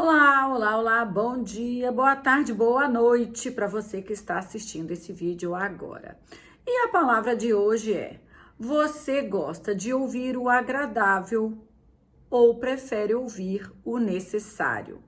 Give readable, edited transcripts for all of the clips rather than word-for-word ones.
Olá, olá, olá, bom dia, boa tarde, boa noite para você que está assistindo esse vídeo agora. E a palavra de hoje é: você gosta de ouvir o agradável ou prefere ouvir o necessário?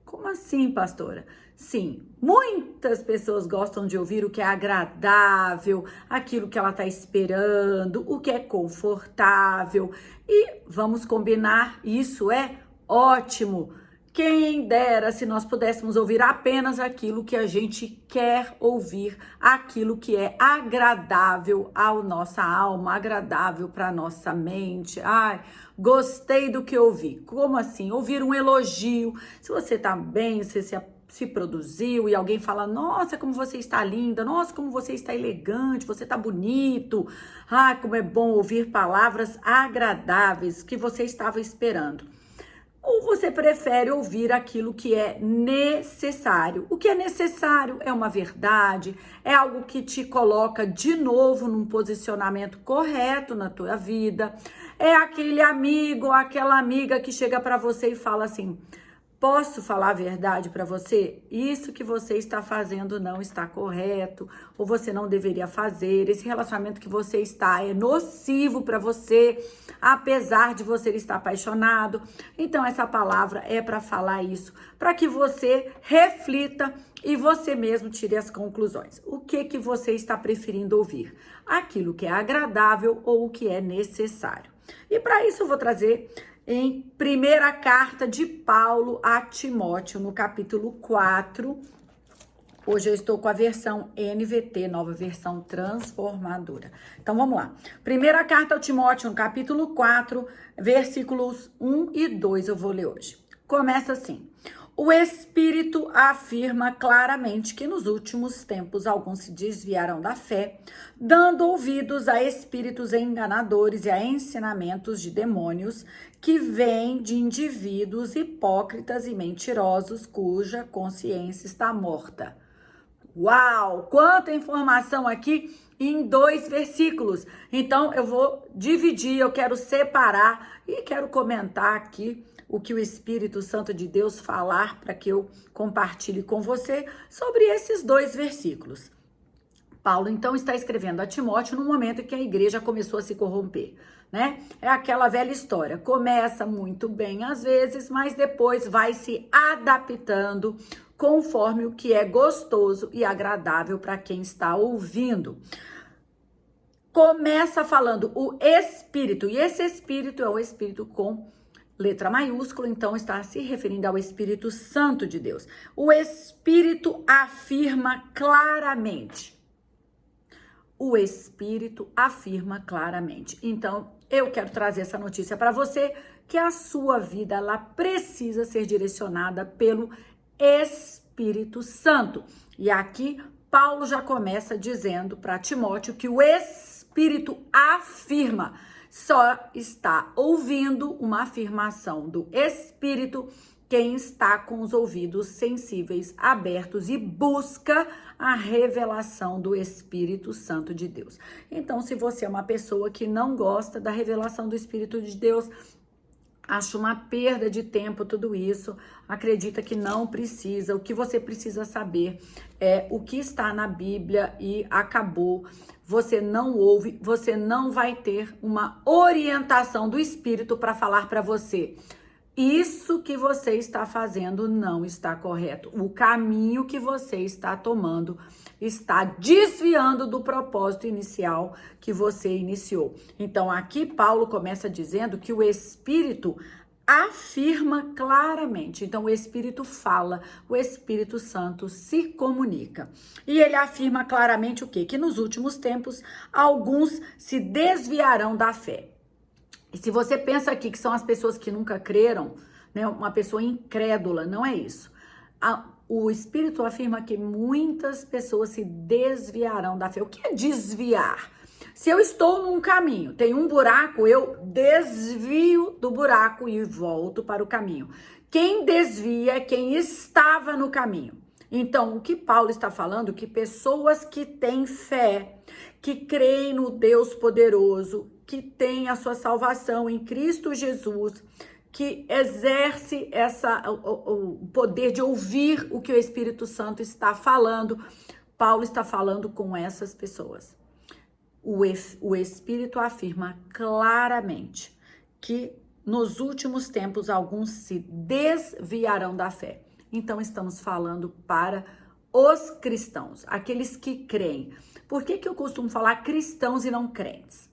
Como assim, pastora? Sim, muitas pessoas gostam de ouvir o que é agradável, aquilo que ela está esperando, o que é confortável. E vamos combinar, isso é ótimo. Quem dera se nós pudéssemos ouvir apenas aquilo que a gente quer ouvir, aquilo que é agradável à nossa alma, agradável para a nossa mente. Ai, gostei do que ouvi. Como assim? Ouvir um elogio. Se você tá bem, você se produziu e alguém fala: nossa, como você está linda, nossa, como você está elegante, você está bonito. Ai, como é bom ouvir palavras agradáveis que você estava esperando. Ou você prefere ouvir aquilo que é necessário? O que é necessário é uma verdade, é algo que te coloca de novo num posicionamento correto na tua vida. É aquele amigo, aquela amiga que chega para você e fala assim: posso falar a verdade para você? Isso que você está fazendo não está correto, ou você não deveria fazer. Esse relacionamento que você está é nocivo para você, apesar de você estar apaixonado. Então, essa palavra é para falar isso, para que você reflita e você mesmo tire as conclusões. O que você está preferindo ouvir? Aquilo que é agradável ou o que é necessário? E para isso eu vou trazer em primeira carta de Paulo a Timóteo, no capítulo 4. Hoje eu estou com a versão NVT, nova versão transformadora. Então vamos lá. Primeira carta ao Timóteo, no capítulo 4, versículos 1 e 2, eu vou ler hoje. Começa assim: o Espírito afirma claramente que nos últimos tempos alguns se desviarão da fé, dando ouvidos a espíritos enganadores e a ensinamentos de demônios que vêm de indivíduos hipócritas e mentirosos cuja consciência está morta. Uau! Quanta informação aqui em 2 versículos. Então eu vou dividir, eu quero separar e quero comentar aqui o que o Espírito Santo de Deus falar para que eu compartilhe com você sobre esses 2 versículos. Paulo, então, está escrevendo a Timóteo no momento em que a igreja começou a se corromper, né? É aquela velha história. Começa muito bem às vezes, mas depois vai se adaptando conforme o que é gostoso e agradável para quem está ouvindo. Começa falando o Espírito, e esse Espírito é o Espírito com letra maiúscula, então está se referindo ao Espírito Santo de Deus. O Espírito afirma claramente. O Espírito afirma claramente. Então, eu quero trazer essa notícia para você, que a sua vida, ela precisa ser direcionada pelo Espírito Santo. E aqui, Paulo já começa dizendo para Timóteo que o Espírito afirma. Só está ouvindo uma afirmação do Espírito quem está com os ouvidos sensíveis abertos e busca a revelação do Espírito Santo de Deus. Então, se você é uma pessoa que não gosta da revelação do Espírito de Deus, acha uma perda de tempo tudo isso, acredita que não precisa. O que você precisa saber é o que está na Bíblia e acabou. Você não ouve, você não vai ter uma orientação do Espírito para falar para você: isso que você está fazendo não está correto. O caminho que você está tomando está desviando do propósito inicial que você iniciou. Então, aqui Paulo começa dizendo que o Espírito afirma claramente. Então, o Espírito fala, o Espírito Santo se comunica. E ele afirma claramente o quê? Que nos últimos tempos, alguns se desviarão da fé. E se você pensa aqui que são as pessoas que nunca creram, né, uma pessoa incrédula, não é isso. O Espírito afirma que muitas pessoas se desviarão da fé. O que é desviar? Se eu estou num caminho, tem um buraco, eu desvio do buraco e volto para o caminho. Quem desvia é quem estava no caminho. Então, o que Paulo está falando, que pessoas que têm fé, que creem no Deus poderoso, que têm a sua salvação em Cristo Jesus, que exerce o poder de ouvir o que o Espírito Santo está falando. Paulo está falando com essas pessoas. O Espírito afirma claramente que nos últimos tempos alguns se desviarão da fé. Então estamos falando para os cristãos, aqueles que creem. Por que eu costumo falar cristãos e não crentes?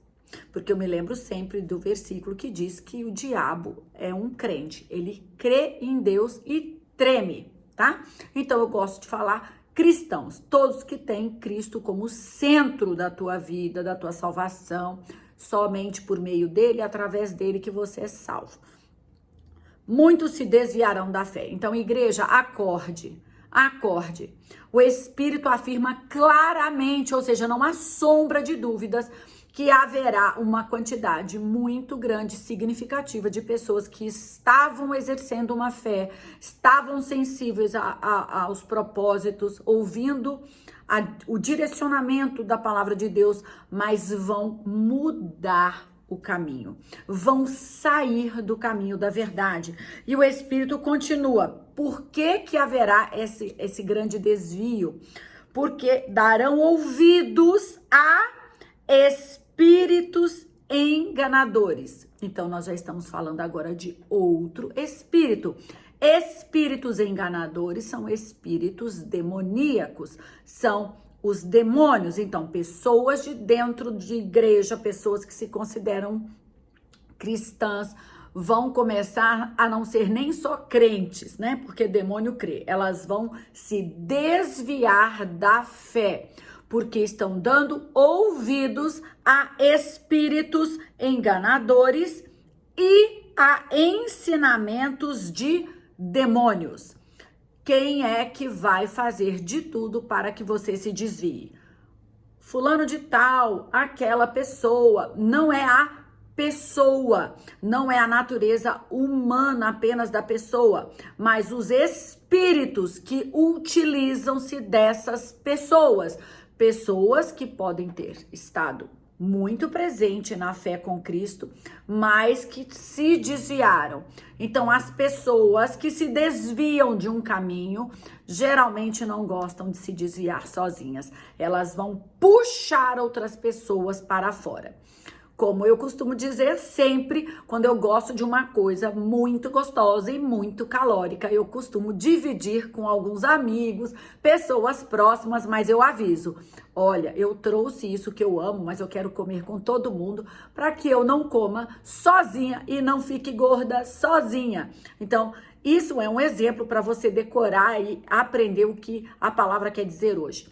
Porque eu me lembro sempre do versículo que diz que o diabo é um crente. Ele crê em Deus e treme, tá? Então eu gosto de falar cristãos, todos que têm Cristo como centro da tua vida, da tua salvação, somente por meio dele, através dele que você é salvo. Muitos se desviarão da fé. Então, igreja, acorde. O Espírito afirma claramente, ou seja, não há sombra de dúvidas, que haverá uma quantidade muito grande, significativa de pessoas que estavam exercendo uma fé, estavam sensíveis aos propósitos, ouvindo o direcionamento da palavra de Deus, mas vão mudar o caminho, vão sair do caminho da verdade. E o Espírito continua. Por que haverá esse grande desvio? Porque darão ouvidos a espíritos enganadores. Então, nós já estamos falando agora de outro espírito. Espíritos enganadores são espíritos demoníacos, são os demônios. Então, pessoas de dentro de igreja, pessoas que se consideram cristãs, vão começar a não ser nem só crentes, né? Porque demônio crê. Elas vão se desviar da fé, porque estão dando ouvidos a espíritos enganadores e a ensinamentos de demônios. Quem é que vai fazer de tudo para que você se desvie? Fulano de tal, aquela pessoa. Não é a pessoa, não é a natureza humana apenas da pessoa, mas os espíritos que utilizam-se dessas pessoas. Pessoas que podem ter estado muito presente na fé com Cristo, mas que se desviaram. Então, as pessoas que se desviam de um caminho, geralmente não gostam de se desviar sozinhas. Elas vão puxar outras pessoas para fora. Como eu costumo dizer sempre, quando eu gosto de uma coisa muito gostosa e muito calórica, eu costumo dividir com alguns amigos, pessoas próximas, mas eu aviso: olha, eu trouxe isso que eu amo, mas eu quero comer com todo mundo, para que eu não coma sozinha e não fique gorda sozinha. Então, isso é um exemplo para você decorar e aprender o que a palavra quer dizer hoje.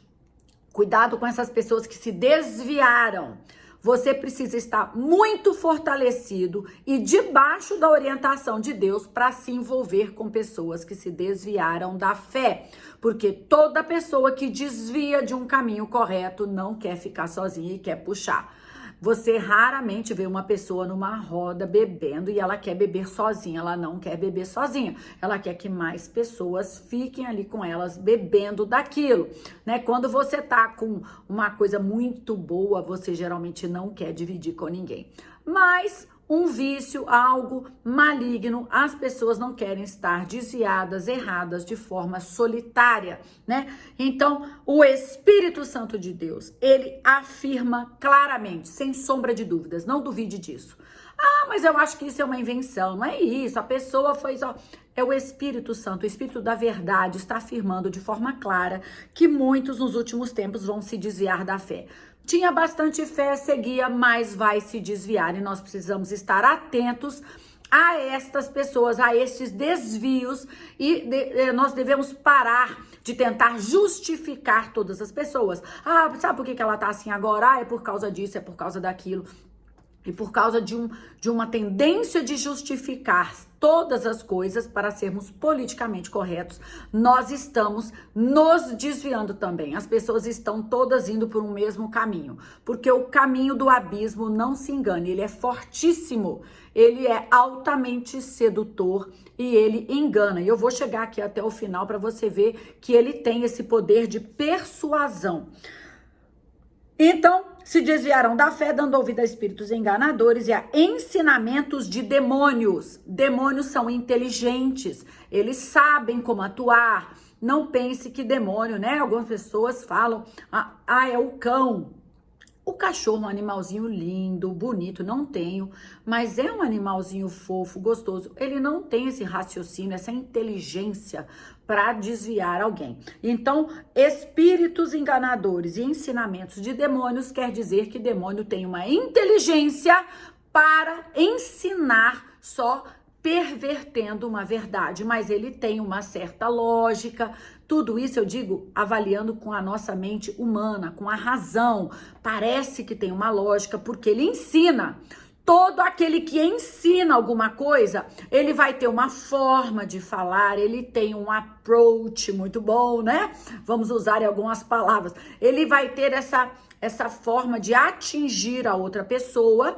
Cuidado com essas pessoas que se desviaram. Você precisa estar muito fortalecido e debaixo da orientação de Deus para se envolver com pessoas que se desviaram da fé. Porque toda pessoa que desvia de um caminho correto não quer ficar sozinha e quer puxar. Você raramente vê uma pessoa numa roda bebendo e ela quer beber sozinha. Ela não quer beber sozinha. Ela quer que mais pessoas fiquem ali com elas bebendo daquilo, né? Quando você tá com uma coisa muito boa, você geralmente não quer dividir com ninguém. Mas um vício, algo maligno, as pessoas não querem estar desviadas, erradas de forma solitária, né? Então, o Espírito Santo de Deus, ele afirma claramente, sem sombra de dúvidas, não duvide disso. Ah, mas eu acho que isso é uma invenção. Não é isso, a pessoa foi só... É o Espírito Santo, o Espírito da verdade está afirmando de forma clara que muitos nos últimos tempos vão se desviar da fé. Tinha bastante fé, seguia, mas vai se desviar e nós precisamos estar atentos a estas pessoas, a estes desvios e nós devemos parar de tentar justificar todas as pessoas. Ah, sabe por que ela tá assim agora? Ah, é por causa disso, é por causa daquilo. E por causa de uma tendência de justificar todas as coisas para sermos politicamente corretos, nós estamos nos desviando também. As pessoas estão todas indo por um mesmo caminho. Porque o caminho do abismo, não se engane, ele é fortíssimo. Ele é altamente sedutor e ele engana. E eu vou chegar aqui até o final para você ver que ele tem esse poder de persuasão. Então, se desviarão da fé, dando ouvido a espíritos enganadores e a ensinamentos de demônios. Demônios são inteligentes, eles sabem como atuar. Não pense que demônio, né? Algumas pessoas falam, é o cão. O cachorro é um animalzinho lindo, bonito, não tenho, mas é um animalzinho fofo, gostoso. Ele não tem esse raciocínio, essa inteligência para desviar alguém. Então, espíritos enganadores e ensinamentos de demônios quer dizer que demônio tem uma inteligência para ensinar só pervertendo uma verdade, mas ele tem uma certa lógica. Tudo isso eu digo avaliando com a nossa mente humana, com a razão. Parece que tem uma lógica porque ele ensina. Todo aquele que ensina alguma coisa, ele vai ter uma forma de falar, ele tem um approach muito bom, né? Vamos usar algumas palavras. Ele vai ter essa forma de atingir a outra pessoa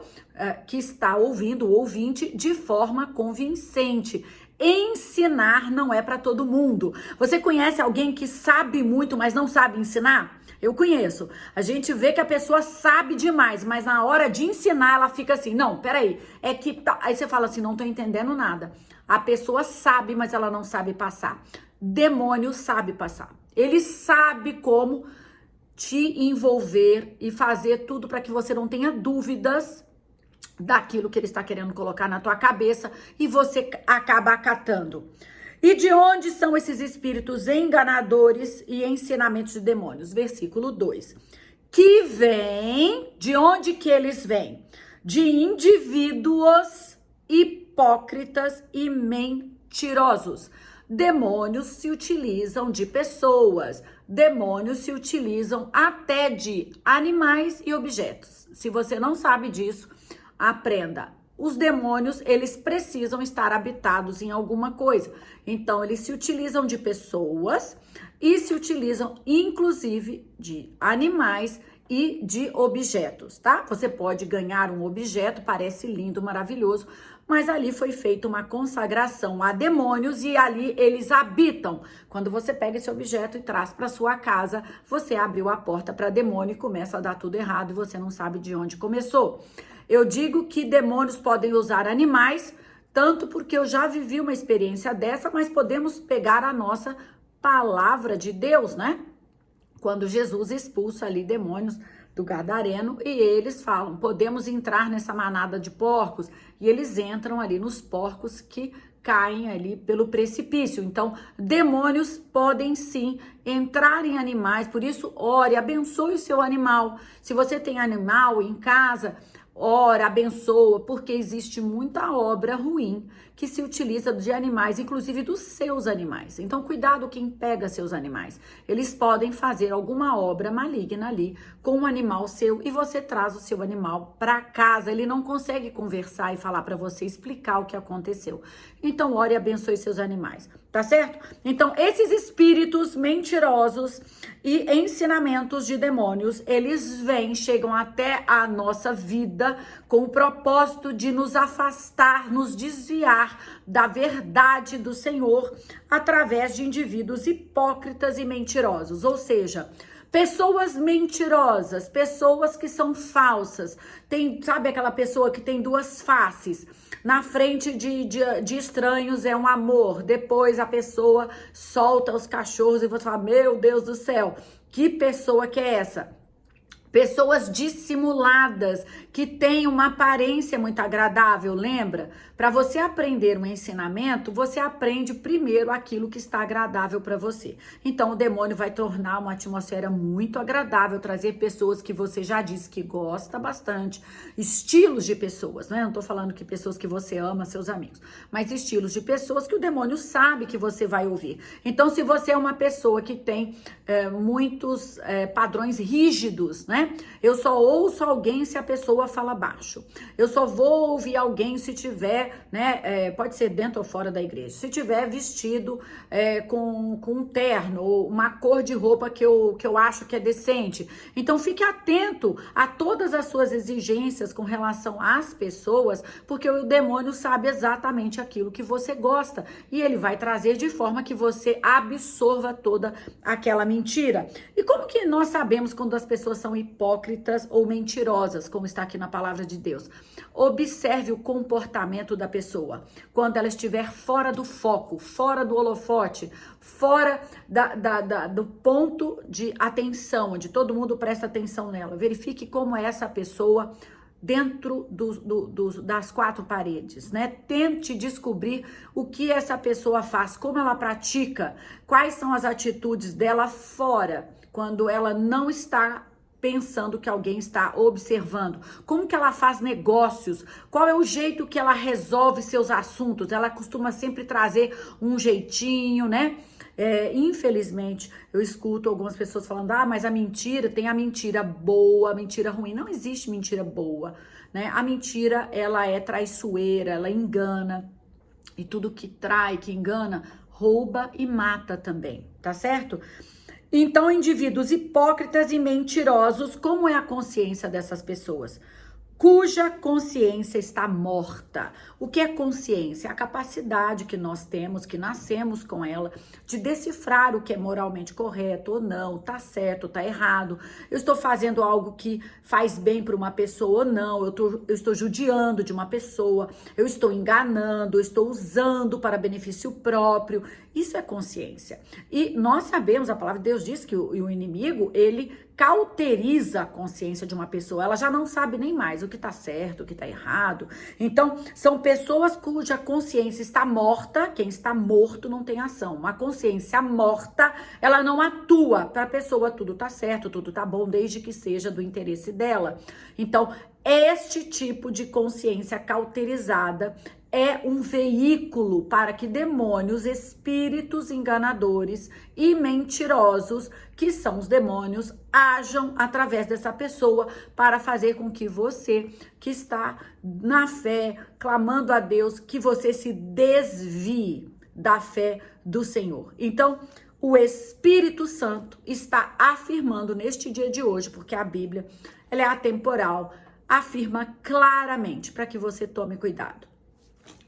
que está ouvindo, o ouvinte, de forma convincente. Ensinar não é para todo mundo. Você conhece alguém que sabe muito, mas não sabe ensinar? Eu conheço. A gente vê que a pessoa sabe demais, mas na hora de ensinar ela fica assim, não, peraí, é que tá. Aí você fala assim, não tô entendendo nada. A pessoa sabe, mas ela não sabe passar. Demônio sabe passar. Ele sabe como te envolver e fazer tudo para que você não tenha dúvidas daquilo que ele está querendo colocar na tua cabeça e você acaba acatando. E de onde são esses espíritos enganadores e ensinamentos de demônios? Versículo 2. Que vem, de onde que eles vêm? De indivíduos hipócritas e mentirosos. Demônios se utilizam de pessoas, demônios se utilizam até de animais e objetos. Se você não sabe disso, aprenda. Os demônios, eles precisam estar habitados em alguma coisa. Então, eles se utilizam de pessoas e se utilizam, inclusive, de animais e de objetos, tá? Você pode ganhar um objeto, parece lindo, maravilhoso, mas ali foi feita uma consagração a demônios e ali eles habitam. Quando você pega esse objeto e traz para sua casa, você abriu a porta para demônio e começa a dar tudo errado e você não sabe de onde começou. Eu digo que demônios podem usar animais, tanto porque eu já vivi uma experiência dessa, mas podemos pegar a nossa palavra de Deus, né? Quando Jesus expulsa ali demônios do Gadareno e eles falam, podemos entrar nessa manada de porcos, e eles entram ali nos porcos que caem ali pelo precipício. Então, demônios podem sim entrar em animais, por isso, ore, abençoe o seu animal. Se você tem animal em casa, ora, abençoa, porque existe muita obra ruim que se utiliza de animais, inclusive dos seus animais. Então, cuidado quem pega seus animais. Eles podem fazer alguma obra maligna ali com um animal seu e você traz o seu animal para casa. Ele não consegue conversar e falar para você, explicar o que aconteceu. Então, ore e abençoe seus animais, tá certo? Então, esses espíritos mentirosos e ensinamentos de demônios, eles vêm, chegam até a nossa vida com o propósito de nos afastar, nos desviar da verdade do Senhor através de indivíduos hipócritas e mentirosos, ou seja, pessoas mentirosas, pessoas que são falsas. Sabe aquela pessoa que tem duas faces? Na frente de estranhos é um amor, depois a pessoa solta os cachorros e você fala, meu Deus do céu, que pessoa que é essa? Pessoas dissimuladas, que têm uma aparência muito agradável, lembra? Para você aprender um ensinamento, você aprende primeiro aquilo que está agradável para você. Então, o demônio vai tornar uma atmosfera muito agradável, trazer pessoas que você já disse que gosta bastante, estilos de pessoas, né? Não tô falando que pessoas que você ama, seus amigos, mas estilos de pessoas que o demônio sabe que você vai ouvir. Então, se você é uma pessoa que tem muitos padrões rígidos, né? Eu só ouço alguém se a pessoa fala baixo. Eu só vou ouvir alguém se tiver, né? Pode ser dentro ou fora da igreja. Se tiver vestido com um terno ou uma cor de roupa que eu acho que é decente. Então fique atento a todas as suas exigências com relação às pessoas, porque o demônio sabe exatamente aquilo que você gosta e ele vai trazer de forma que você absorva toda aquela mentira. E como que nós sabemos quando as pessoas são hipócritas hipócritas ou mentirosas, como está aqui na palavra de Deus. Observe o comportamento da pessoa quando ela estiver fora do foco, fora do holofote, fora do ponto de atenção, onde todo mundo presta atenção nela. Verifique como é essa pessoa dentro das quatro paredes, né? Tente descobrir o que essa pessoa faz, como ela pratica, quais são as atitudes dela fora, quando ela não está pensando que alguém está observando, como que ela faz negócios, qual é o jeito que ela resolve seus assuntos. Ela costuma sempre trazer um jeitinho, né? Infelizmente, eu escuto algumas pessoas falando, mas a mentira, tem a mentira boa, a mentira ruim. Não existe mentira boa, né? A mentira, ela é traiçoeira, ela engana, e tudo que trai, que engana, rouba e mata também, tá certo? Então, indivíduos hipócritas e mentirosos, como é a consciência dessas pessoas? Cuja consciência está morta. O que é consciência? A capacidade que nós temos, que nascemos com ela, de decifrar o que é moralmente correto ou não, tá certo, tá errado. Eu estou fazendo algo que faz bem para uma pessoa ou não, eu estou judiando de uma pessoa, eu estou enganando, eu estou usando para benefício próprio. Isso é consciência. E nós sabemos, a palavra de Deus diz que o inimigo, ele cauteriza a consciência de uma pessoa. Ela já não sabe nem mais o que tá certo, o que tá errado. Então, são pessoas cuja consciência está morta. Quem está morto não tem ação. Uma consciência morta, ela não atua. Para a pessoa tudo tá certo, tudo tá bom, desde que seja do interesse dela. Então, este tipo de consciência cauterizada é um veículo para que demônios, espíritos enganadores e mentirosos, que são os demônios, ajam através dessa pessoa para fazer com que você, que está na fé, clamando a Deus, que você se desvie da fé do Senhor. Então, o Espírito Santo está afirmando neste dia de hoje, porque a Bíblia, ela é atemporal, afirma claramente para que você tome cuidado.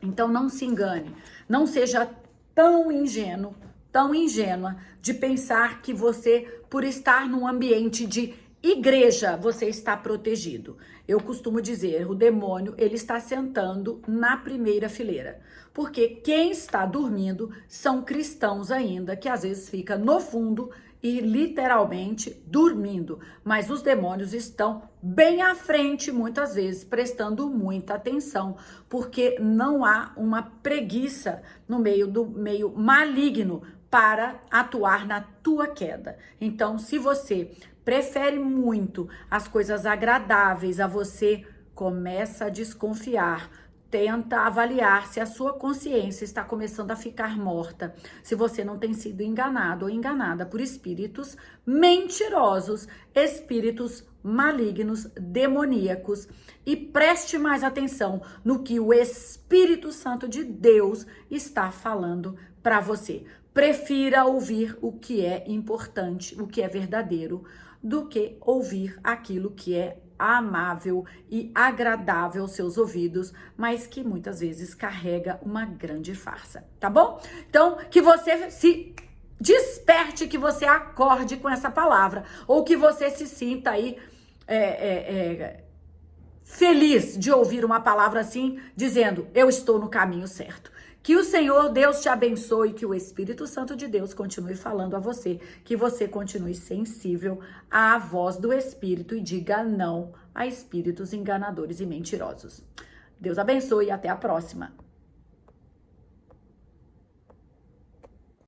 Então não se engane, não seja tão ingênuo, tão ingênua de pensar que você, por estar num ambiente de igreja, você está protegido. Eu costumo dizer, o demônio, ele está sentando na primeira fileira, porque quem está dormindo são cristãos ainda, que às vezes fica no fundo e literalmente dormindo, mas os demônios estão bem à frente, muitas vezes, prestando muita atenção, porque não há uma preguiça no meio do meio maligno para atuar na tua queda. Então, se você prefere muito as coisas agradáveis a você, começa a desconfiar. Tenta avaliar se a sua consciência está começando a ficar morta, se você não tem sido enganado ou enganada por espíritos mentirosos, espíritos malignos, demoníacos. E preste mais atenção no que o Espírito Santo de Deus está falando para você. Prefira ouvir o que é importante, o que é verdadeiro, do que ouvir aquilo que é amável e agradável aos seus ouvidos, mas que muitas vezes carrega uma grande farsa, tá bom? Então, que você se desperte, que você acorde com essa palavra, ou que você se sinta aí feliz de ouvir uma palavra assim, dizendo, eu estou no caminho certo. Que o Senhor Deus te abençoe, que o Espírito Santo de Deus continue falando a você, que você continue sensível à voz do Espírito e diga não a espíritos enganadores e mentirosos. Deus abençoe e até a próxima.